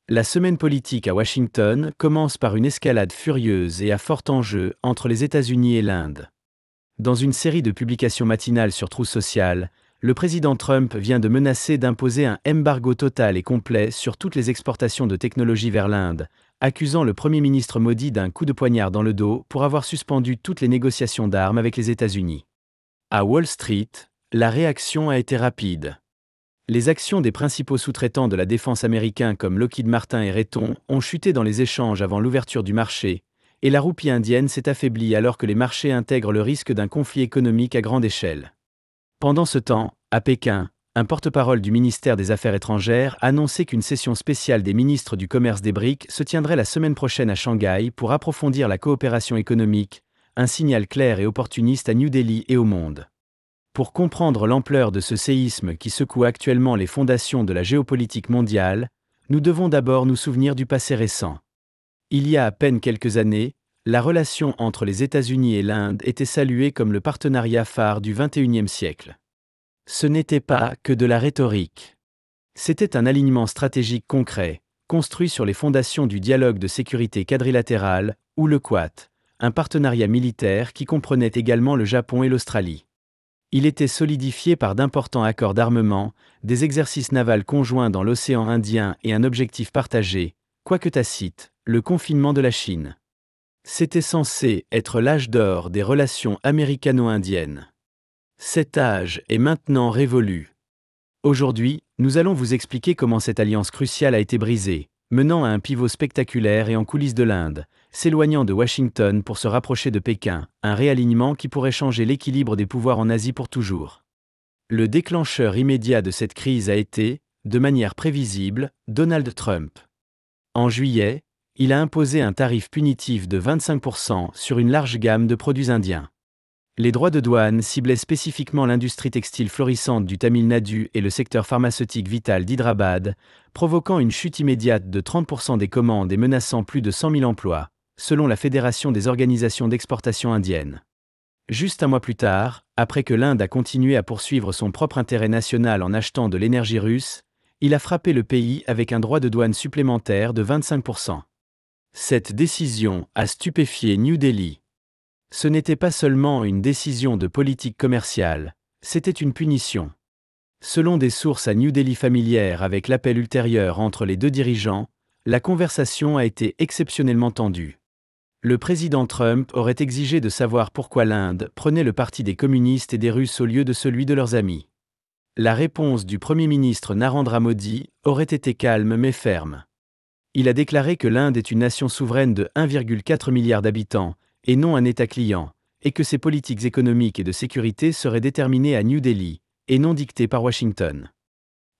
La semaine politique à Washington commence par une escalade furieuse et à fort enjeu entre les États-Unis et l'Inde. Dans une série de publications matinales sur Truth Social, le président Trump vient de menacer d'imposer un embargo total et complet sur toutes les exportations de technologie vers l'Inde, accusant le Premier ministre Modi d'un coup de poignard dans le dos pour avoir suspendu toutes les négociations d'armes avec les États-Unis. À Wall Street, la réaction a été rapide. Les actions des principaux sous-traitants de la défense américains comme Lockheed Martin et Raytheon ont chuté dans les échanges avant l'ouverture du marché, et la roupie indienne s'est affaiblie alors que les marchés intègrent le risque d'un conflit économique à grande échelle. Pendant ce temps, à Pékin, un porte-parole du ministère des Affaires étrangères a annoncé qu'une session spéciale des ministres du commerce des BRICS se tiendrait la semaine prochaine à Shanghai pour approfondir la coopération économique, un signal clair et opportuniste à New Delhi et au monde. Pour comprendre l'ampleur de ce séisme qui secoue actuellement les fondations de la géopolitique mondiale, nous devons d'abord nous souvenir du passé récent. Il y a à peine quelques années, la relation entre les États-Unis et l'Inde était saluée comme le partenariat phare du XXIe siècle. Ce n'était pas que de la rhétorique. C'était un alignement stratégique concret, construit sur les fondations du dialogue de sécurité quadrilatéral, ou le Quad, un partenariat militaire qui comprenait également le Japon et l'Australie. Il était solidifié par d'importants accords d'armement, des exercices navals conjoints dans l'océan Indien et un objectif partagé, quoique tacite, le confinement de la Chine. C'était censé être l'âge d'or des relations américano-indiennes. Cet âge est maintenant révolu. Aujourd'hui, nous allons vous expliquer comment cette alliance cruciale a été brisée, menant à un pivot spectaculaire et en coulisses de l'Inde, s'éloignant de Washington pour se rapprocher de Pékin, un réalignement qui pourrait changer l'équilibre des pouvoirs en Asie pour toujours. Le déclencheur immédiat de cette crise a été, de manière prévisible, Donald Trump. En juillet, il a imposé un tarif punitif de 25% sur une large gamme de produits indiens. Les droits de douane ciblaient spécifiquement l'industrie textile florissante du Tamil Nadu et le secteur pharmaceutique vital d'Hyderabad, provoquant une chute immédiate de 30% des commandes et menaçant plus de 100 000 emplois, selon la Fédération des organisations d'exportation indiennes. Juste un mois plus tard, après que l'Inde a continué à poursuivre son propre intérêt national en achetant de l'énergie russe, il a frappé le pays avec un droit de douane supplémentaire de 25%. Cette décision a stupéfié New Delhi. Ce n'était pas seulement une décision de politique commerciale, c'était une punition. Selon des sources à New Delhi familières avec l'appel ultérieur entre les deux dirigeants, la conversation a été exceptionnellement tendue. Le président Trump aurait exigé de savoir pourquoi l'Inde prenait le parti des communistes et des Russes au lieu de celui de leurs amis. La réponse du Premier ministre Narendra Modi aurait été calme mais ferme. Il a déclaré que l'Inde est une nation souveraine de 1,4 milliard d'habitants, et non un État client, et que ses politiques économiques et de sécurité seraient déterminées à New Delhi, et non dictées par Washington.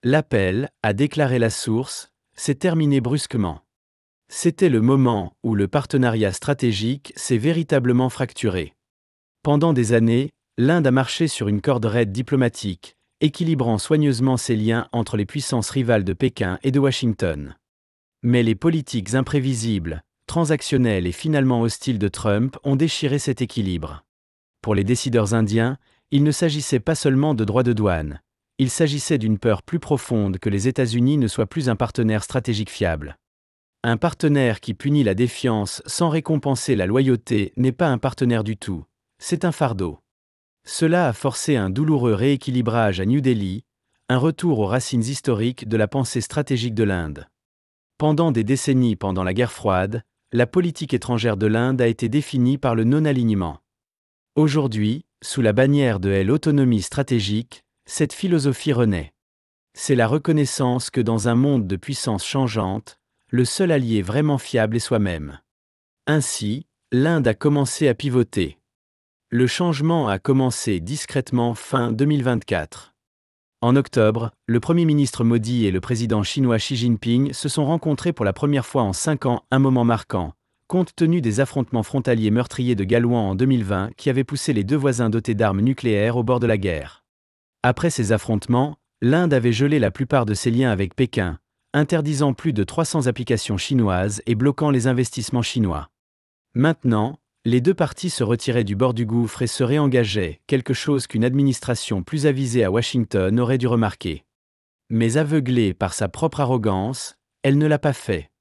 L'appel, a déclaré la source, s'est terminé brusquement. C'était le moment où le partenariat stratégique s'est véritablement fracturé. Pendant des années, l'Inde a marché sur une corde raide diplomatique, équilibrant soigneusement ses liens entre les puissances rivales de Pékin et de Washington. Mais les politiques imprévisibles, transactionnelles et finalement hostiles de Trump ont déchiré cet équilibre. Pour les décideurs indiens, il ne s'agissait pas seulement de droits de douane. Il s'agissait d'une peur plus profonde que les États-Unis ne soient plus un partenaire stratégique fiable. Un partenaire qui punit la défiance sans récompenser la loyauté n'est pas un partenaire du tout, c'est un fardeau. Cela a forcé un douloureux rééquilibrage à New Delhi, un retour aux racines historiques de la pensée stratégique de l'Inde. Pendant des décennies pendant la guerre froide, la politique étrangère de l'Inde a été définie par le non-alignement. Aujourd'hui, sous la bannière de l'autonomie stratégique, cette philosophie renaît. C'est la reconnaissance que dans un monde de puissances changeantes, le seul allié vraiment fiable est soi-même. Ainsi, l'Inde a commencé à pivoter. Le changement a commencé discrètement fin 2024. En octobre, le Premier ministre Modi et le président chinois Xi Jinping se sont rencontrés pour la première fois en 5 ans, un moment marquant, compte tenu des affrontements frontaliers meurtriers de Galouan en 2020 qui avaient poussé les deux voisins dotés d'armes nucléaires au bord de la guerre. Après ces affrontements, l'Inde avait gelé la plupart de ses liens avec Pékin, interdisant plus de 300 applications chinoises et bloquant les investissements chinois. Maintenant, les deux parties se retiraient du bord du gouffre et se réengageaient, quelque chose qu'une administration plus avisée à Washington aurait dû remarquer. Mais aveuglée par sa propre arrogance, elle ne l'a pas fait.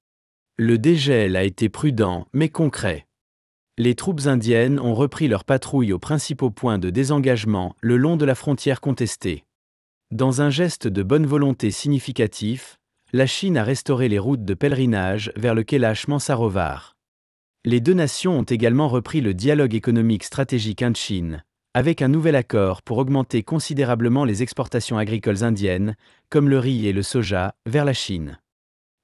Le dégel a été prudent mais concret. Les troupes indiennes ont repris leur patrouille aux principaux points de désengagement le long de la frontière contestée. Dans un geste de bonne volonté significatif, la Chine a restauré les routes de pèlerinage vers le Kailash Mansarovar. Les deux nations ont également repris le dialogue économique stratégique Inde-Chine, avec un nouvel accord pour augmenter considérablement les exportations agricoles indiennes, comme le riz et le soja, vers la Chine.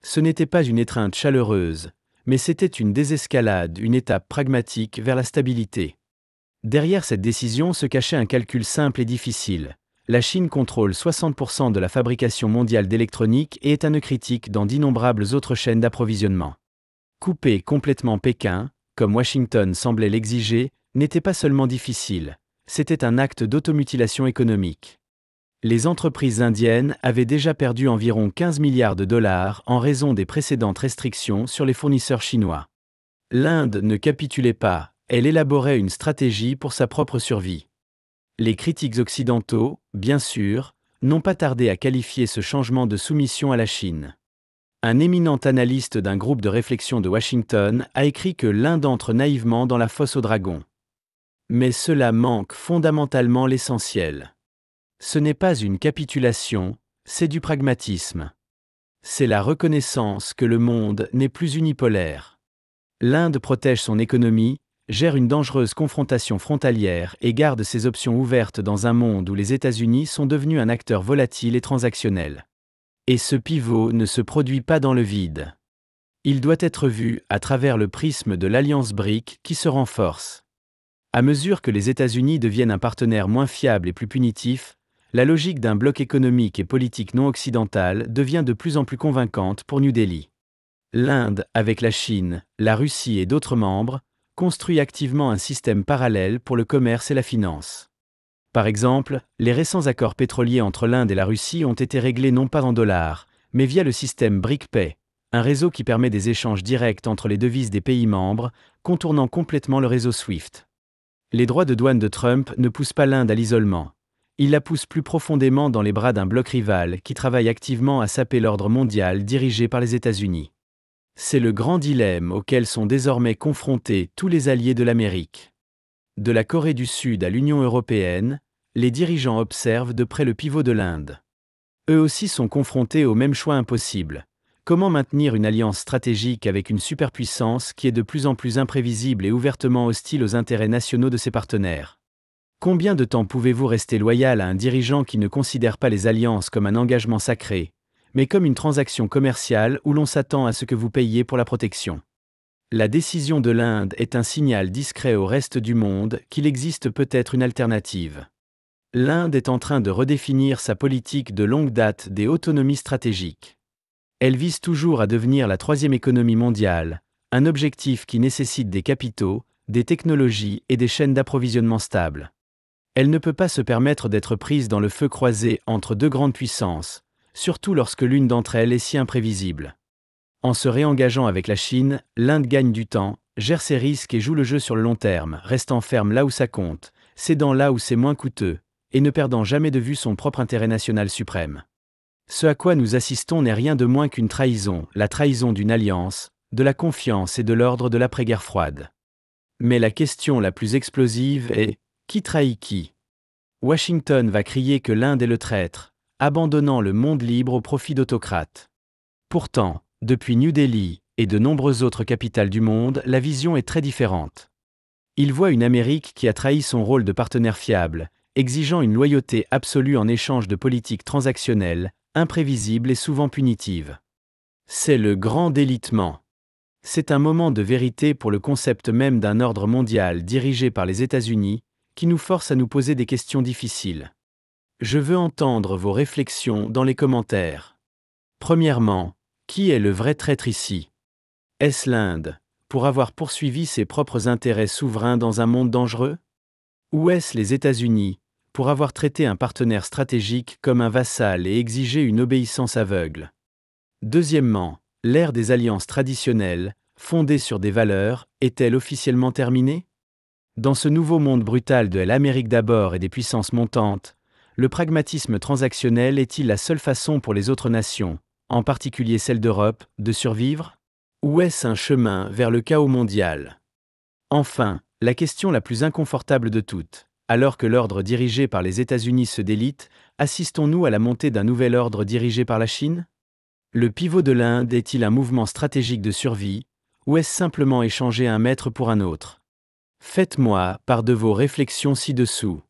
Ce n'était pas une étreinte chaleureuse, mais c'était une désescalade, une étape pragmatique vers la stabilité. Derrière cette décision se cachait un calcul simple et difficile. La Chine contrôle 60% de la fabrication mondiale d'électronique et est un nœud critique dans d'innombrables autres chaînes d'approvisionnement. Couper complètement Pékin, comme Washington semblait l'exiger, n'était pas seulement difficile, c'était un acte d'automutilation économique. Les entreprises indiennes avaient déjà perdu environ 15 milliards de dollars en raison des précédentes restrictions sur les fournisseurs chinois. L'Inde ne capitulait pas, elle élaborait une stratégie pour sa propre survie. Les critiques occidentaux, bien sûr, n'ont pas tardé à qualifier ce changement de soumission à la Chine. Un éminent analyste d'un groupe de réflexion de Washington a écrit que l'Inde entre naïvement dans la fosse aux dragons. Mais cela manque fondamentalement l'essentiel. Ce n'est pas une capitulation, c'est du pragmatisme. C'est la reconnaissance que le monde n'est plus unipolaire. L'Inde protège son économie, gère une dangereuse confrontation frontalière et garde ses options ouvertes dans un monde où les États-Unis sont devenus un acteur volatile et transactionnel. Et ce pivot ne se produit pas dans le vide. Il doit être vu à travers le prisme de l'alliance BRIC qui se renforce. À mesure que les États-Unis deviennent un partenaire moins fiable et plus punitif, la logique d'un bloc économique et politique non occidental devient de plus en plus convaincante pour New Delhi. L'Inde, avec la Chine, la Russie et d'autres membres, construit activement un système parallèle pour le commerce et la finance. Par exemple, les récents accords pétroliers entre l'Inde et la Russie ont été réglés non pas en dollars, mais via le système BRIC-Pay, un réseau qui permet des échanges directs entre les devises des pays membres, contournant complètement le réseau SWIFT. Les droits de douane de Trump ne poussent pas l'Inde à l'isolement. Ils la poussent plus profondément dans les bras d'un bloc rival qui travaille activement à saper l'ordre mondial dirigé par les États-Unis. C'est le grand dilemme auquel sont désormais confrontés tous les alliés de l'Amérique. De la Corée du Sud à l'Union européenne, les dirigeants observent de près le pivot de l'Inde. Eux aussi sont confrontés au même choix impossible. Comment maintenir une alliance stratégique avec une superpuissance qui est de plus en plus imprévisible et ouvertement hostile aux intérêts nationaux de ses partenaires ? Combien de temps pouvez-vous rester loyal à un dirigeant qui ne considère pas les alliances comme un engagement sacré, mais comme une transaction commerciale où l'on s'attend à ce que vous payiez pour la protection ? La décision de l'Inde est un signal discret au reste du monde qu'il existe peut-être une alternative. L'Inde est en train de redéfinir sa politique de longue date des autonomies stratégiques. Elle vise toujours à devenir la troisième économie mondiale, un objectif qui nécessite des capitaux, des technologies et des chaînes d'approvisionnement stables. Elle ne peut pas se permettre d'être prise dans le feu croisé entre deux grandes puissances, surtout lorsque l'une d'entre elles est si imprévisible. En se réengageant avec la Chine, l'Inde gagne du temps, gère ses risques et joue le jeu sur le long terme, restant ferme là où ça compte, cédant là où c'est moins coûteux, et ne perdant jamais de vue son propre intérêt national suprême. Ce à quoi nous assistons n'est rien de moins qu'une trahison, la trahison d'une alliance, de la confiance et de l'ordre de l'après-guerre froide. Mais la question la plus explosive est: qui trahit qui ? Washington va crier que l'Inde est le traître, abandonnant le monde libre au profit d'autocrates. Pourtant, depuis New Delhi et de nombreuses autres capitales du monde, la vision est très différente. Ils voient une Amérique qui a trahi son rôle de partenaire fiable, exigeant une loyauté absolue en échange de politiques transactionnelles, imprévisibles et souvent punitives. C'est le grand délitement. C'est un moment de vérité pour le concept même d'un ordre mondial dirigé par les États-Unis, qui nous force à nous poser des questions difficiles. Je veux entendre vos réflexions dans les commentaires. Premièrement, qui est le vrai traître ici ? Est-ce l'Inde, pour avoir poursuivi ses propres intérêts souverains dans un monde dangereux ? Ou est-ce les États-Unis, pour avoir traité un partenaire stratégique comme un vassal et exigé une obéissance aveugle ? Deuxièmement, l'ère des alliances traditionnelles, fondées sur des valeurs, est-elle officiellement terminée ? Dans ce nouveau monde brutal de l'Amérique d'abord et des puissances montantes, le pragmatisme transactionnel est-il la seule façon pour les autres nations, en particulier celle d'Europe, de survivre? Ou est-ce un chemin vers le chaos mondial? Enfin, la question la plus inconfortable de toutes. Alors que l'ordre dirigé par les États-Unis se délite, assistons-nous à la montée d'un nouvel ordre dirigé par la Chine? Le pivot de l'Inde est-il un mouvement stratégique de survie, ou est-ce simplement échanger un maître pour un autre? Faites-moi part de vos réflexions ci-dessous.